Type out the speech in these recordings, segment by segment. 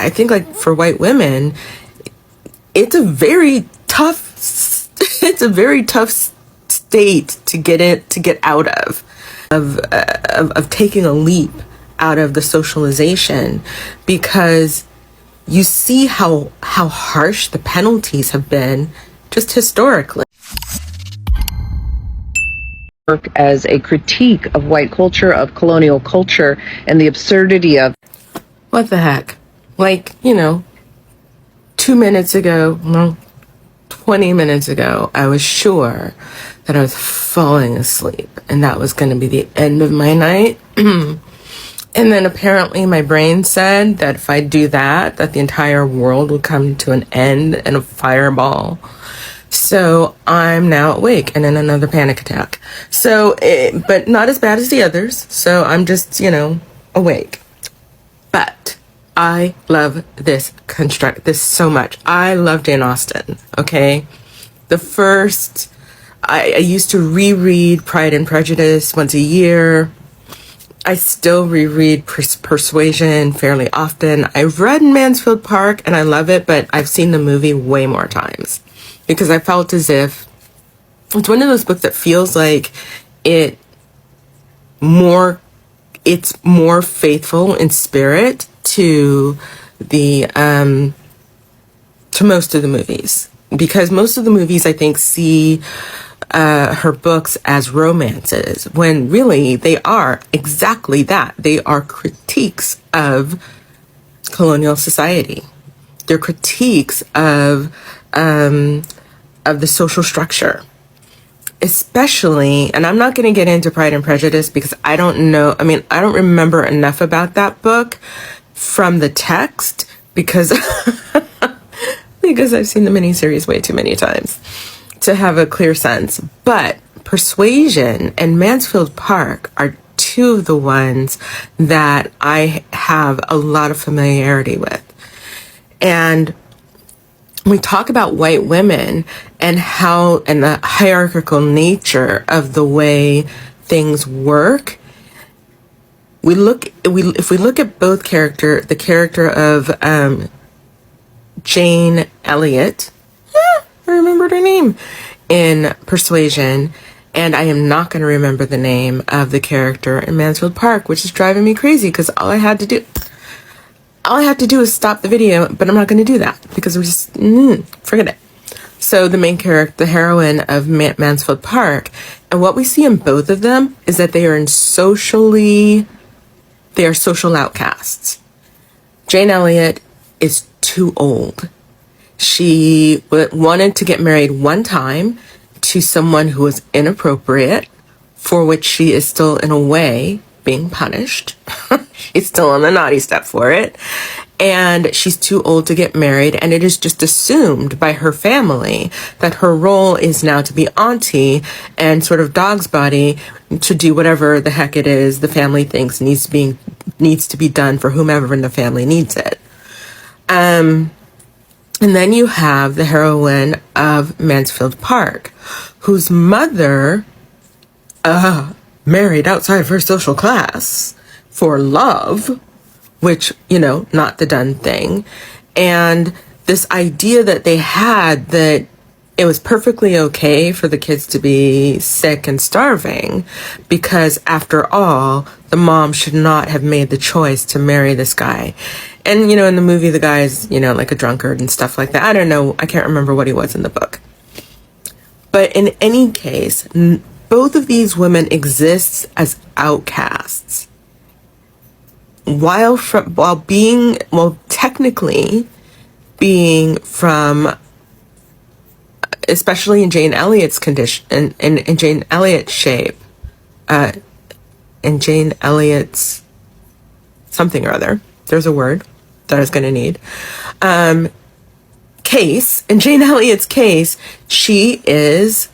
I think like for white women, it's a very tough state to get out of taking a leap out of the socialization, because you see how harsh the penalties have been just historically. Work as a critique of white culture, of colonial culture, and the absurdity of what the heck? Like, 2 minutes ago, no, 20 minutes ago, I was sure that I was falling asleep and that was going to be the end of my night. And then apparently my brain said that if I do that, that the entire world would come to an end in a fireball. So I'm now awake and in another panic attack. So, but not as bad as the others. So I'm just, awake. But I love this so much. I love Jane Austen, okay? I used to reread Pride and Prejudice once a year. I still reread Persuasion fairly often. I've read Mansfield Park and I love it, but I've seen the movie way more times because I felt as if it's one of those books that feels like it's more faithful in spirit to to most of the movies, because most of the movies I think see her books as romances, when really they are exactly that. They are critiques of colonial society. They're critiques of the social structure. Especially, and I'm not going to get into Pride and Prejudice because I don't remember enough about that book from the text because I've seen the miniseries way too many times to have a clear sense. But Persuasion and Mansfield Park are two of the ones that I have a lot of familiarity with. And we talk about white women and the hierarchical nature of the way things work. If we look at both the character of Jane Elliot, I remembered her name in Persuasion, and I am not going to remember the name of the character in Mansfield Park, which is driving me crazy because all I have to do is stop the video, but I'm not going to do that because I'm just, forget it. So the main character, the heroine of Mansfield Park, and what we see in both of them is that they are social outcasts. Jane Elliot is too old. She wanted to get married one time to someone who was inappropriate, for which she is still, in a way, being punished. She's still on the naughty step for it. And she's too old to get married, and it is just assumed by her family that her role is now to be auntie and sort of dog's body to do whatever the heck it is the family thinks needs to be done for whomever in the family needs it. And then you have the heroine of Mansfield Park, whose mother married outside of her social class for love, which, not the done thing. And this idea that they had that it was perfectly okay for the kids to be sick and starving because, after all, the mom should not have made the choice to marry this guy. And, in the movie, the guy's, like a drunkard and stuff like that. I don't know. I can't remember what he was in the book. But in any case, both of these women exist as outcasts. While technically being from, especially in Jane Elliot's condition, in Jane Elliot's shape, in Jane Elliot's something or other. There's a word that I was going to need. In Jane Elliot's case, she is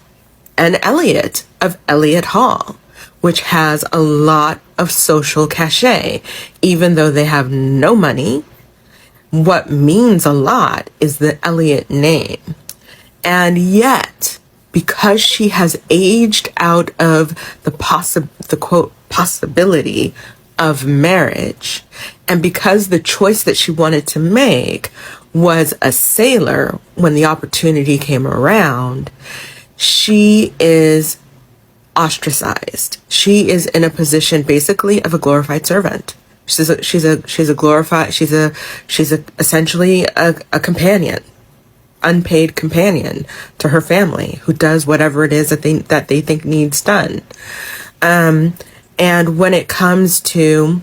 an Elliot of Elliot Hall, which has a lot of social cachet, even though they have no money. What means a lot is the Elliot name. And yet, because she has aged out of the quote possibility of marriage And because the choice that she wanted to make was a sailor when the opportunity came around, she is ostracized. She is in a position basically of a glorified servant. She's essentially a companion, unpaid companion to her family who does whatever it is that they think needs done. And when it comes to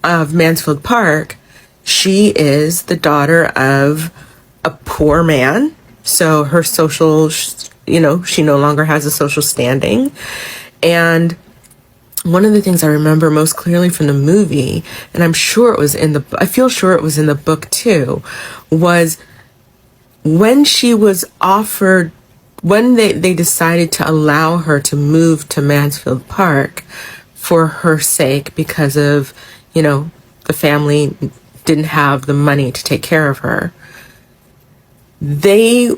of Mansfield Park, she is the daughter of a poor man. So her social, she no longer has a social standing. And one of the things I remember most clearly from the movie, and I feel sure it was in the book too, was when she was offered, when they decided to allow her to move to Mansfield Park for her sake because of, the family didn't have the money to take care of her. They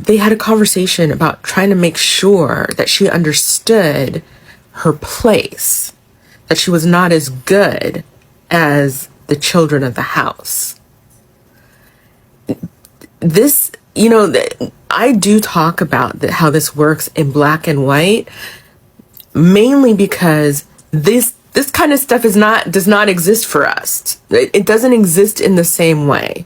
had a conversation about trying to make sure that she understood her place, that she was not as good as the children of the house. This, I do talk about how this works in black and white, mainly because this kind of stuff does not exist for us. It doesn't exist in the same way.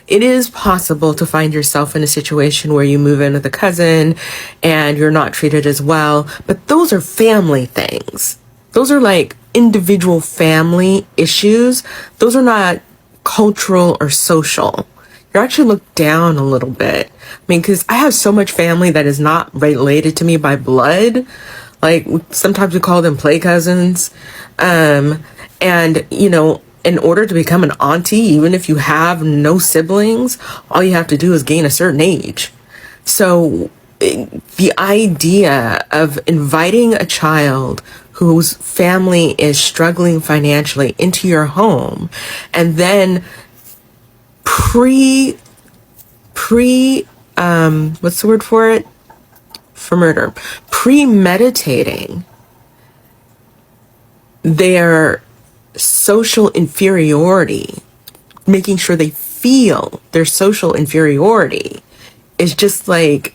It is possible to find yourself in a situation where you move in with a cousin and you're not treated as well, but those are family things. Those are like individual family issues. Those are not cultural or social. You're actually looked down a little bit. I mean, because I have so much family that is not related to me by blood. Like, sometimes we call them play cousins. And, in order to become an auntie, even if you have no siblings, all you have to do is gain a certain age. So the idea of inviting a child whose family is struggling financially into your home and then what's the word for it? For murder. Premeditating their social inferiority, making sure they feel their social inferiority is just like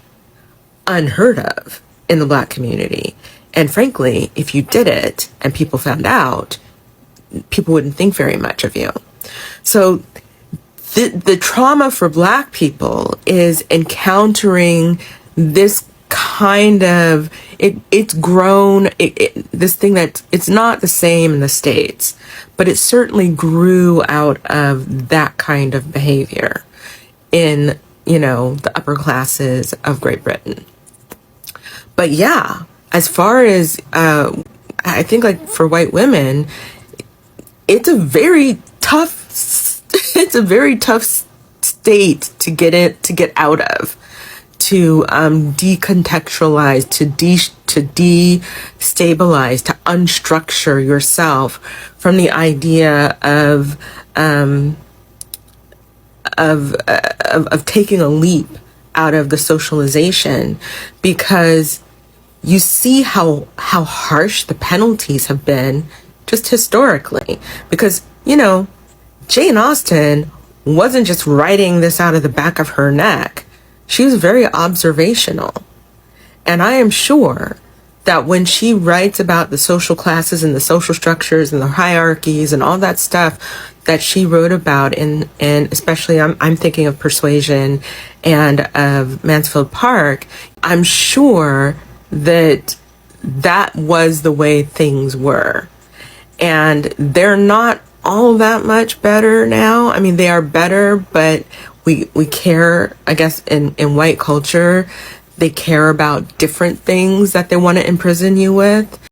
unheard of in the black community. And frankly, if you did it and people found out, people wouldn't think very much of you. So the trauma for black people is encountering this kind of, it's grown, this thing that it's not the same in the States, but it certainly grew out of that kind of behavior in, the upper classes of Great Britain. But yeah, as far as, I think like for white women, it's a very tough state to get out of, to decontextualize, to destabilize, to unstructure yourself from the idea of taking a leap out of the socialization, because you see how harsh the penalties have been just historically. Because, Jane Austen wasn't just writing this out of the back of her neck. She was very observational. And I am sure that when she writes about the social classes and the social structures and the hierarchies and all that stuff that she wrote about, and especially I'm thinking of Persuasion and of Mansfield Park, I'm sure that was the way things were. And they're not all that much better now. I mean, they are better, but we care, I guess, in white culture, they care about different things that they want to imprison you with.